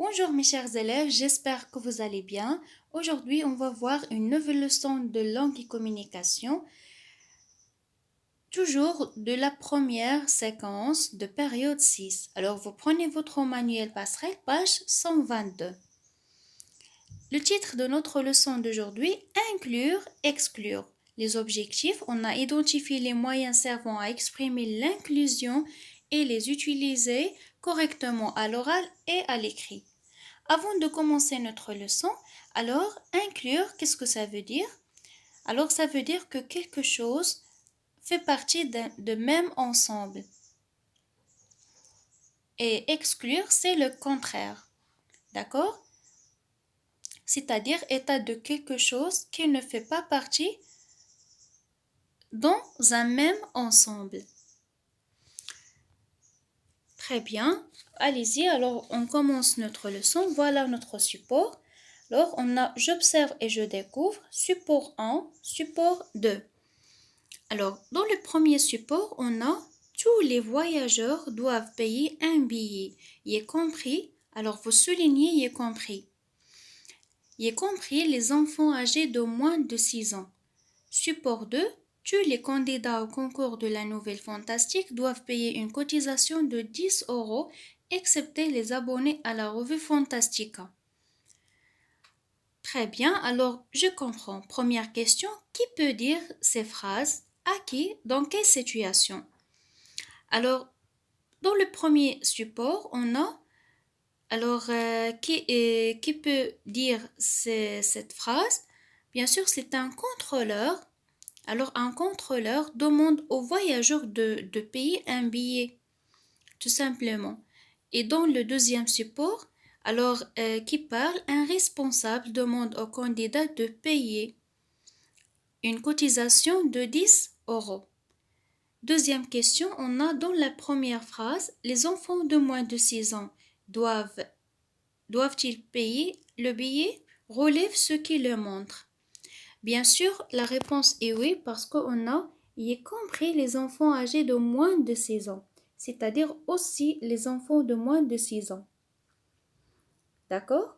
Bonjour mes chers élèves, j'espère que vous allez bien. Aujourd'hui, on va voir une nouvelle leçon de langue et communication, toujours de la première séquence de période 6. Alors, vous prenez votre manuel passerelle, page 122. Le titre de notre leçon d'aujourd'hui, inclure, exclure. Les objectifs, on a identifié les moyens servant à exprimer l'inclusion et les utiliser correctement à l'oral et à l'écrit. Avant de commencer notre leçon, alors inclure, qu'est-ce que ça veut dire? Alors ça veut dire que quelque chose fait partie de même ensemble. Et exclure, c'est le contraire. D'accord? C'est-à-dire état de quelque chose qui ne fait pas partie dans un même ensemble. Très bien. Allez-y, alors on commence notre leçon. Voilà notre support. Alors on a j'observe et je découvre, support 1, support 2. Alors, dans le premier support, on a tous les voyageurs doivent payer un billet. Y est compris, alors vous soulignez y est compris. Y est compris les enfants âgés de moins de 6 ans. Support 2, tous les candidats au concours de la Nouvelle Fantastique doivent payer une cotisation de 10 euros, excepté les abonnés à la revue Fantastica. Très bien, alors je comprends. Première question, qui peut dire ces phrases? À qui? Dans quelle situation? Alors, dans le premier support, on a qui peut dire cette phrase? Bien sûr, c'est un contrôleur. Alors, un contrôleur demande aux voyageurs de payer un billet, tout simplement. Et dans le deuxième support, qui parle, un responsable demande au candidat de payer une cotisation de 10 euros. Deuxième question, on a dans la première phrase, les enfants de moins de 6 ans doivent-ils payer le billet? Relève ce qui le montre. Bien sûr, la réponse est oui parce qu'on a y compris les enfants âgés de moins de 6 ans, c'est-à-dire aussi les enfants de moins de 6 ans. D'accord?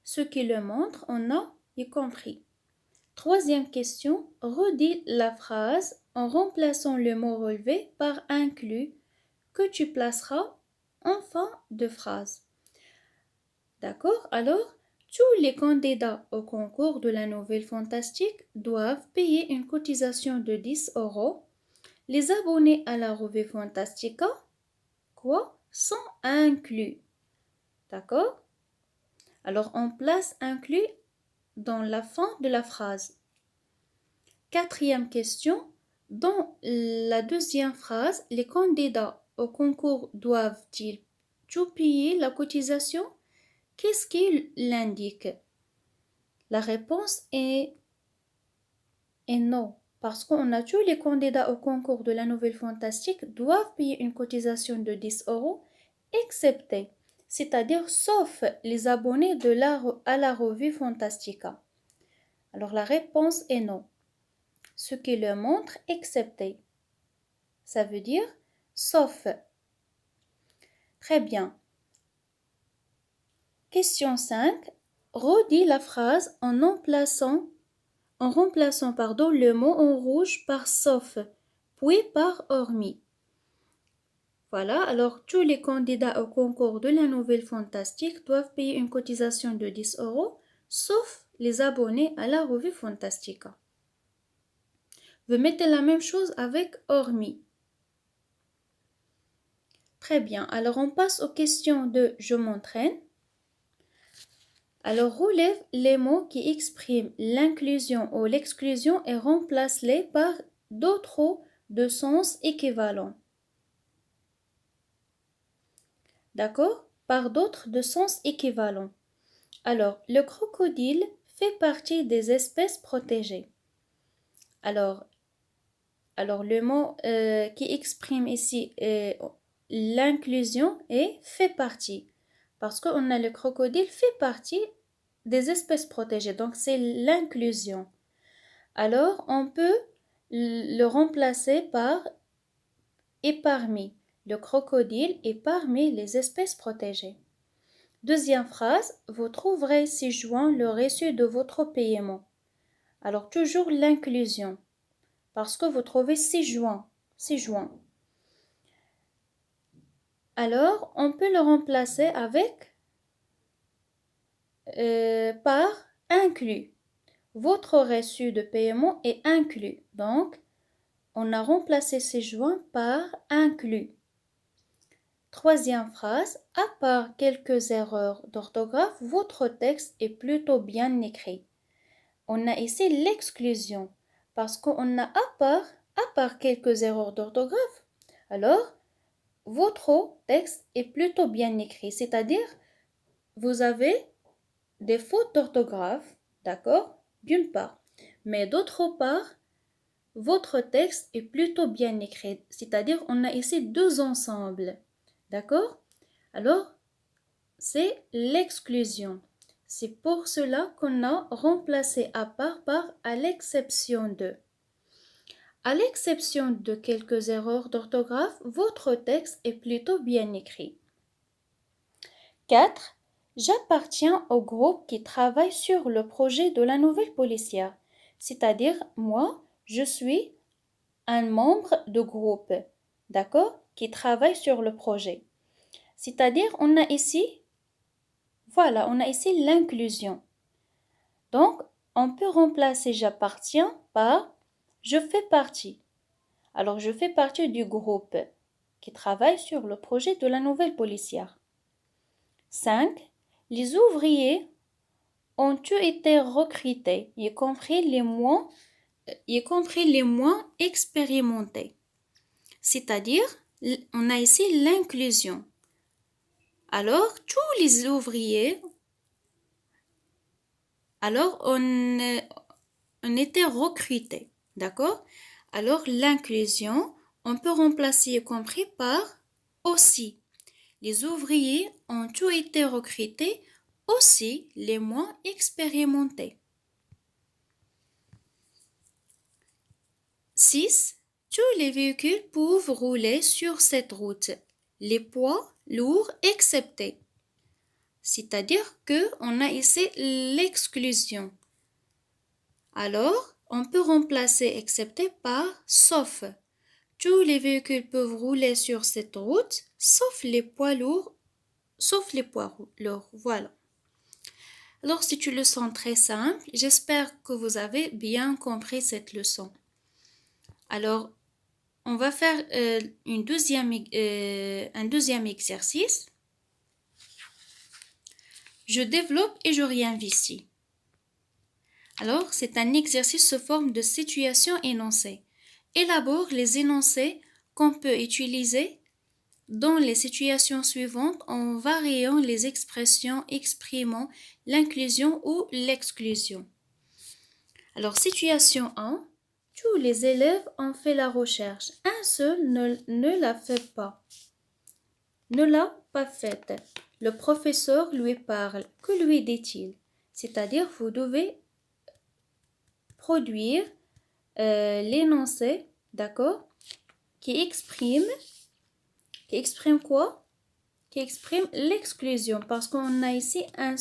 Ce qui le montre, on a y compris. Troisième question, redis la phrase en remplaçant le mot relevé par inclus que tu placeras en fin de phrase. D'accord? Alors, tous les candidats au concours de la Nouvelle Fantastique doivent payer une cotisation de 10 euros. Les abonnés à la revue Fantastica, sont inclus. D'accord? Alors, on place inclus dans la fin de la phrase. Quatrième question. Dans la deuxième phrase, les candidats au concours doivent-ils tout payer la cotisation? Qu'est-ce qu'il l'indique? La réponse est non, parce qu'on a tous les candidats au concours de la Nouvelle Fantastique doivent payer une cotisation de 10 euros, excepté, c'est-à-dire sauf les abonnés à la revue Fantastica. Alors la réponse est non. Ce qui le montre, excepté. Ça veut dire sauf. Très bien. Question 5. Redis la phrase en remplaçant le mot en rouge par sauf, puis par hormis. Voilà, alors tous les candidats au concours de la Nouvelle Fantastique doivent payer une cotisation de 10 euros, sauf les abonnés à la revue Fantastica. Vous mettez la même chose avec hormis. Très bien, alors on passe aux questions de je m'entraîne. Alors relève les mots qui expriment l'inclusion ou l'exclusion et remplace-les par d'autres de sens équivalents. D'accord? Par d'autres de sens équivalents. Alors, le crocodile fait partie des espèces protégées. Alors le mot qui exprime ici l'inclusion est fait partie. Parce qu'on a le crocodile fait partie des espèces protégées. Donc, c'est l'inclusion. Alors, on peut le remplacer par et parmi. Le crocodile est parmi les espèces protégées. Deuxième phrase, vous trouverez ci-joint le reçu de votre paiement. Alors toujours l'inclusion, parce que vous trouvez ci-joint, ci-joint. Alors on peut le remplacer avec par inclus. Votre reçu de paiement est inclus. Donc, on a remplacé ci-joint par inclus. Troisième phrase, à part quelques erreurs d'orthographe, votre texte est plutôt bien écrit. On a ici l'exclusion parce qu'on a à part quelques erreurs d'orthographe. Alors, votre texte est plutôt bien écrit, c'est-à-dire vous avez des fautes d'orthographe, d'accord, d'une part, mais d'autre part, votre texte est plutôt bien écrit, c'est-à-dire on a ici deux ensembles, d'accord? Alors, c'est l'exclusion. C'est pour cela qu'on a remplacé à part par à l'exception de. À l'exception de quelques erreurs d'orthographe, votre texte est plutôt bien écrit. 4. J'appartiens au groupe qui travaille sur le projet de la nouvelle policière. C'est-à-dire, moi, je suis un membre de groupe, d'accord, qui travaille sur le projet. C'est-à-dire, on a ici l'inclusion. Donc, on peut remplacer j'appartiens par je fais partie. Alors, je fais partie du groupe qui travaille sur le projet de la nouvelle policière. 5. Les ouvriers ont-ils été recrutés, y compris les moins expérimentés. C'est-à-dire, on a ici l'inclusion. Alors, tous les ouvriers, on était recrutés, d'accord? Alors, l'inclusion, on peut remplacer y compris par aussi. Les ouvriers ont tous été recrutés, aussi les moins expérimentés. 6. Tous les véhicules peuvent rouler sur cette route, les poids lourds exceptés. C'est-à-dire qu'on a ici l'exclusion. Alors, on peut remplacer excepté par sauf. Tous les véhicules peuvent rouler sur cette route, sauf les poids lourds, voilà. Alors, c'est une leçon très simple. J'espère que vous avez bien compris cette leçon. Alors, on va faire un deuxième exercice. Je développe et je réinvestis. Alors, c'est un exercice sous forme de situation énoncée. Élabore les énoncés qu'on peut utiliser dans les situations suivantes en variant les expressions exprimant l'inclusion ou l'exclusion. Alors, situation 1. Tous les élèves ont fait la recherche. Un seul ne l'a fait pas. Ne l'a pas faite. Le professeur lui parle. Que lui dit-il? C'est-à-dire, vous devez produire l'énoncé, d'accord, qui exprime quoi? Qui exprime l'exclusion, parce qu'on a ici un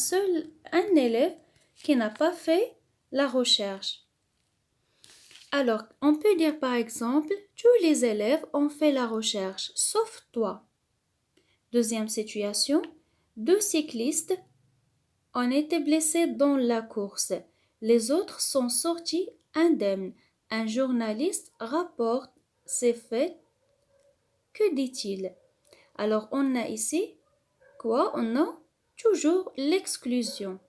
élève qui n'a pas fait la recherche. Alors, on peut dire par exemple, tous les élèves ont fait la recherche, sauf toi. Deuxième situation, 2 cyclistes ont été blessés dans la course. Les autres sont sortis indemnes. Un journaliste rapporte ces faits. Que dit-il? Alors, on a ici quoi? On a toujours l'exclusion.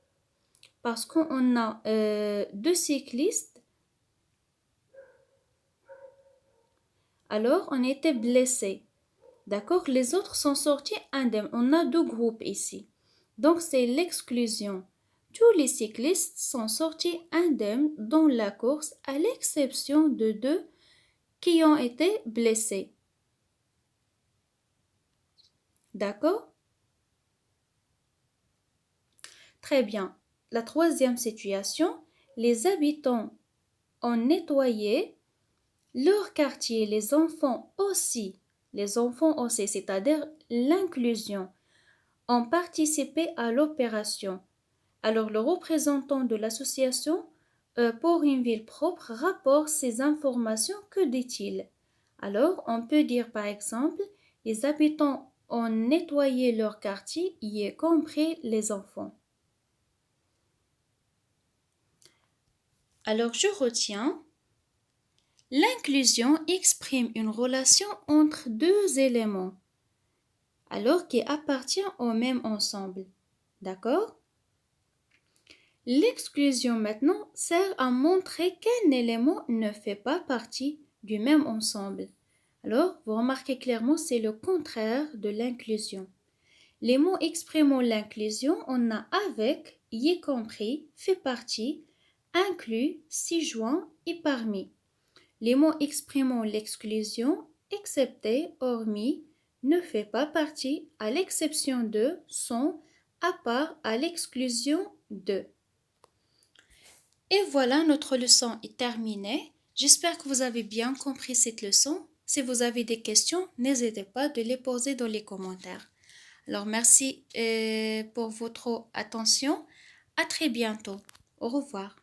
Parce qu'on a 2 cyclistes. Alors, on était blessés. D'accord? Les autres sont sortis indemnes. On a 2 groupes ici. Donc, c'est l'exclusion. Tous les cyclistes sont sortis indemnes dans la course à l'exception de 2 qui ont été blessés. D'accord? Très bien. La troisième situation, les habitants ont nettoyé leur quartier, les enfants aussi, c'est-à-dire l'inclusion. ont participé à l'opération. Alors, le représentant de l'association pour une ville propre rapporte ces informations. Que dit-il? Alors, on peut dire par exemple, les habitants ont nettoyé leur quartier, y compris les enfants. Alors, je retiens, l'inclusion exprime une relation entre deux éléments, alors qui appartiennent au même ensemble. D'accord? L'exclusion maintenant sert à montrer qu'un élément ne fait pas partie du même ensemble. Alors, vous remarquez clairement, c'est le contraire de l'inclusion. Les mots exprimant l'inclusion, on a avec, y compris, fait partie, inclus, s'y joint et parmi. Les mots exprimant l'exclusion, excepté, hormis, ne fait pas partie, à l'exception de, sont, à part, à l'exclusion de. Et voilà, notre leçon est terminée. J'espère que vous avez bien compris cette leçon. Si vous avez des questions, n'hésitez pas de les poser dans les commentaires. Alors, merci pour votre attention. À très bientôt. Au revoir.